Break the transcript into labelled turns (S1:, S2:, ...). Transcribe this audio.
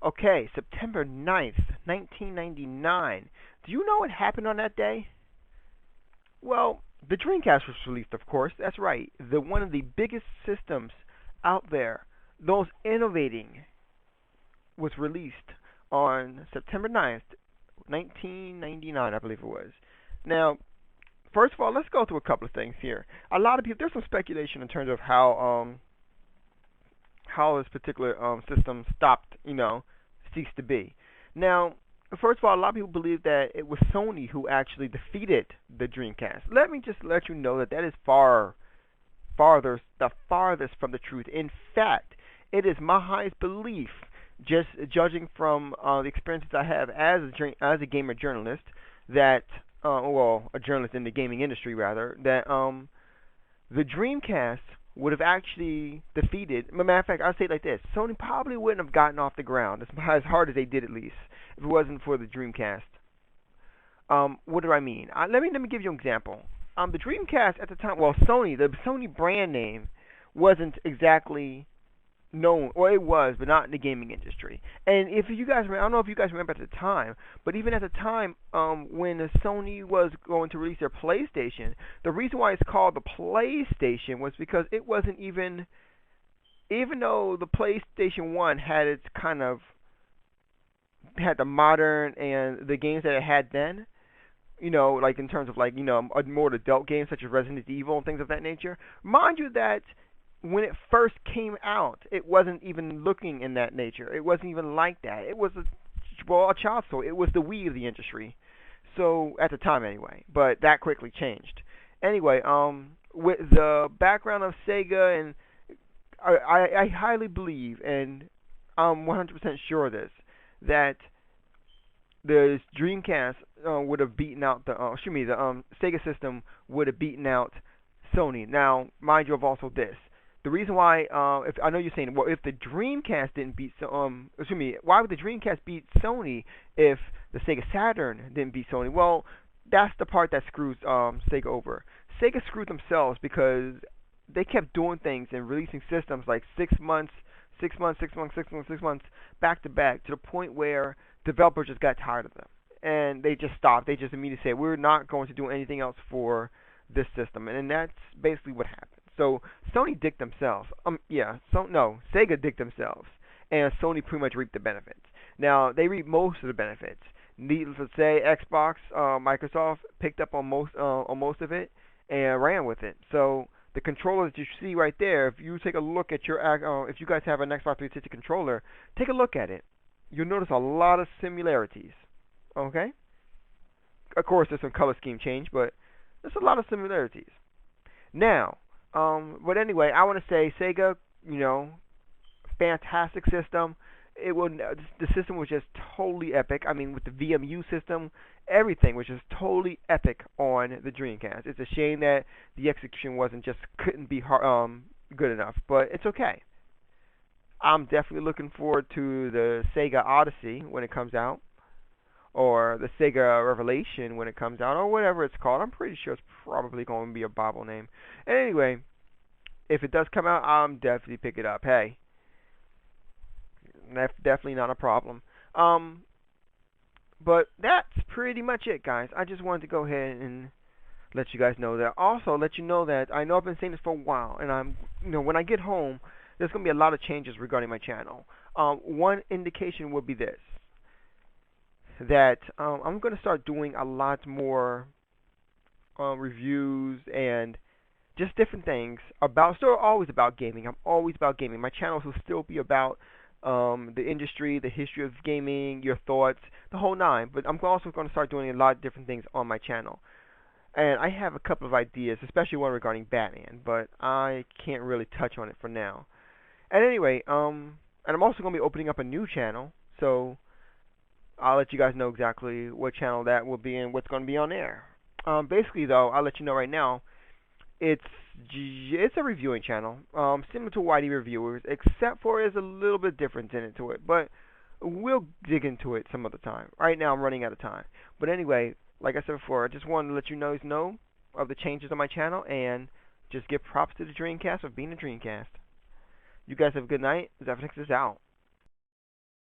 S1: Okay, September 9th, 1999. Do you know what happened on that day? Well, the Dreamcast was released, of course. That's right. The one of the biggest systems out there, the most innovating, was released on September 9th, 1999, I believe it was. Now, first of all, let's go through a couple of things here. A lot of people, there's some speculation in terms of how this particular system stopped, ceased to be. Now, first of all, a lot of people believe that it was Sony who actually defeated the Dreamcast. Let me just let you know that that is the farthest from the truth. In fact, it is my highest belief, just judging from the experiences I have as a gamer journalist, that a journalist in the gaming industry rather, that the Dreamcast would have actually defeated. Matter of fact, I'll say it like this: Sony probably wouldn't have gotten off the ground as hard as they did, at least, if it wasn't for the Dreamcast. What do I mean? Let me give you an example. The Dreamcast at the time, well, the Sony brand name wasn't exactly known, or it was, but not in the gaming industry. And if you guys, I don't know if you guys remember at the time, but even at the time, when Sony was going to release their PlayStation, the reason why it's called the PlayStation was because it wasn't even though the PlayStation 1 had its had the modern and the games that it had then, like in terms of more adult games such as Resident Evil and things of that nature. Mind you that when it first came out, it wasn't even looking in that nature. It wasn't even like that. It was a child's toy. It was the Wii of the industry. So at the time, anyway. But that quickly changed. Anyway, with the background of Sega, and I highly believe, and I'm 100% sure of this, that the Dreamcast would have beaten out the Sega system would have beaten out Sony. Now, mind you of also this. The reason why, if I know you're saying, well, if the Dreamcast didn't beat, why would the Dreamcast beat Sony if the Sega Saturn didn't beat Sony? Well, that's the part that screws Sega over. Sega screwed themselves because they kept doing things and releasing systems like 6 months, 6 months, 6 months, 6 months, 6 months, back to back, to the point where developers just got tired of them. And they just stopped. They just immediately said, we're not going to do anything else for this system. And that's basically what happened. So Sony dicked themselves. Sega dicked themselves, and Sony pretty much reaped the benefits. Now they reaped most of the benefits. Needless to say, Xbox, Microsoft picked up on most of it and ran with it. So the controller that you see right there, if you take a look at if you guys have an Xbox 360 controller, take a look at it. You'll notice a lot of similarities. Okay. Of course, there's some color scheme change, but there's a lot of similarities. Now. But anyway, I want to say Sega, fantastic system. The system was just totally epic. I mean, with the VMU system, everything was just totally epic on the Dreamcast. It's a shame that the execution couldn't be good enough, but it's okay. I'm definitely looking forward to the Sega Odyssey when it comes out, or the Sega Revelation when it comes out, or whatever it's called. I'm pretty sure it's probably going to be a Bible name. And anyway, if it does come out, I'm definitely pick it up. Hey, that's definitely not a problem. But that's pretty much it, guys. I just wanted to go ahead and let you guys know that. Also, let you know that I know I've been saying this for a while, and when I get home, there's going to be a lot of changes regarding my channel. One indication would be this: that I'm going to start doing a lot more reviews and just different things still always about gaming. I'm always about gaming. My channels will still be about the industry, the history of gaming, your thoughts, the whole nine. But I'm also going to start doing a lot of different things on my channel. And I have a couple of ideas, especially one regarding Batman, but I can't really touch on it for now. And anyway, and I'm also going to be opening up a new channel, so I'll let you guys know exactly what channel that will be and what's going to be on there. Basically, though, I'll let you know right now, it's a reviewing channel, similar to YD Reviewers, except for there's a little bit difference in it to it, but we'll dig into it some other time. Right now, I'm running out of time. But anyway, like I said before, I just wanted to let you guys know of the changes on my channel, and just give props to the Dreamcast for being a Dreamcast. You guys have a good night. Zephnix is out.